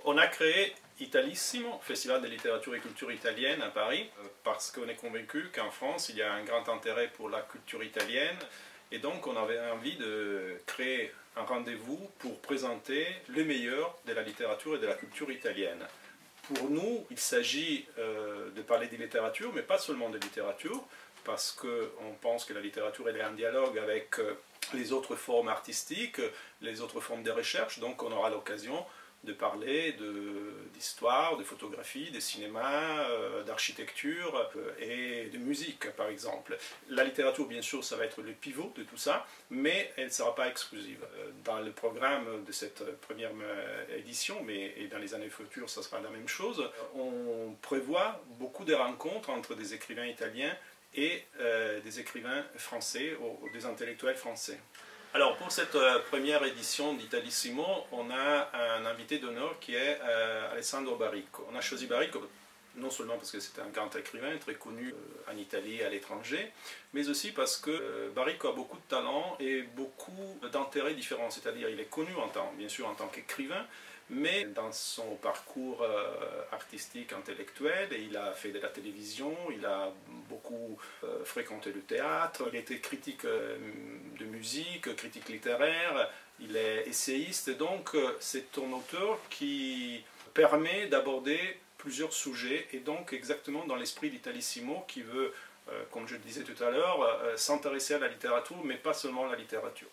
On a créé Italissimo, Festival de littérature et culture italienne à Paris, parce qu'on est convaincu qu'en France, il y a un grand intérêt pour la culture italienne. Et donc, on avait envie de créer un rendez-vous pour présenter le meilleur de la littérature et de la culture italienne. Pour nous, il s'agit de parler de littérature, mais pas seulement de littérature, parce qu'on pense que la littérature elle est en dialogue avec les autres formes artistiques, les autres formes de recherche, donc on aura l'occasion de parler d'histoire, de photographie, de cinéma, d'architecture et de musique, par exemple. La littérature, bien sûr, ça va être le pivot de tout ça, mais elle ne sera pas exclusive. Dans le programme de cette première édition, mais et dans les années futures, ça sera la même chose, on prévoit beaucoup de rencontres entre des écrivains italiens et des écrivains français, ou des intellectuels français. Alors pour cette première édition d'Italissimo, on a un invité d'honneur qui est Alessandro Baricco. On a choisi Baricco non seulement parce que c'est un grand écrivain très connu en Italie et à l'étranger, mais aussi parce que Baricco a beaucoup de talent et beaucoup d'intérêts différents. C'est-à-dire il est connu bien sûr en tant qu'écrivain, mais dans son parcours artistique, intellectuel, il a fait de la télévision, il a beaucoup fréquenté le théâtre, il était critique de musique, critique littéraire, il est essayiste, donc c'est un auteur qui permet d'aborder plusieurs sujets, et donc exactement dans l'esprit d'Italissimo qui veut, comme je le disais tout à l'heure, s'intéresser à la littérature, mais pas seulement à la littérature.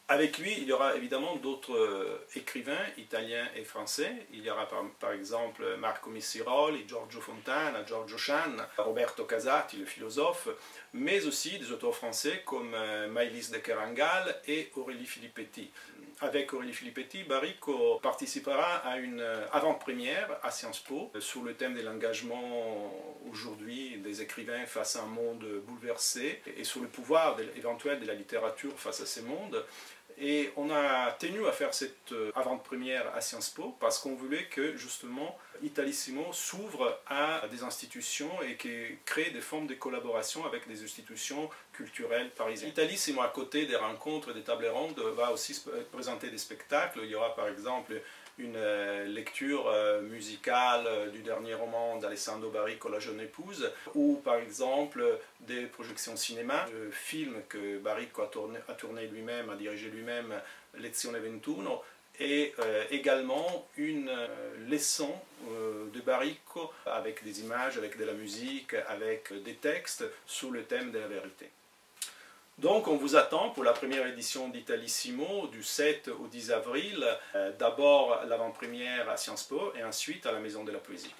Avec lui, il y aura évidemment d'autres écrivains italiens et français. Il y aura par exemple Marco Missiroli, Giorgio Fontana, Giorgio Chan, Roberto Casati, le philosophe, mais aussi des auteurs français comme Maëlys de Kerangal et Aurélie Filippetti. Avec Aurélie Filippetti, Baricco participera à une avant-première à Sciences Po sur le thème de l'engagement aujourd'hui des écrivains face à un monde bouleversé et sur le pouvoir éventuel de la littérature face à ces mondes. Et on a tenu à faire cette avant-première à Sciences Po parce qu'on voulait que justement Italissimo s'ouvre à des institutions et qui crée des formes de collaboration avec des institutions culturelles parisiennes. Italissimo, à côté des rencontres et des tables rondes, va aussi présenter des spectacles. Il y aura par exemple une lecture musicale du dernier roman d'Alessandro Baricco, La jeune épouse, ou par exemple des projections cinéma, de films que Baricco a tourné lui-même, a dirigé lui-même, Lezione 21, et également une leçon de Baricco avec des images, avec de la musique, avec des textes sur le thème de la vérité. Donc on vous attend pour la première édition d'Italissimo du 7 au 10 avril, d'abord l'avant-première à Sciences Po et ensuite à la Maison de la Poésie.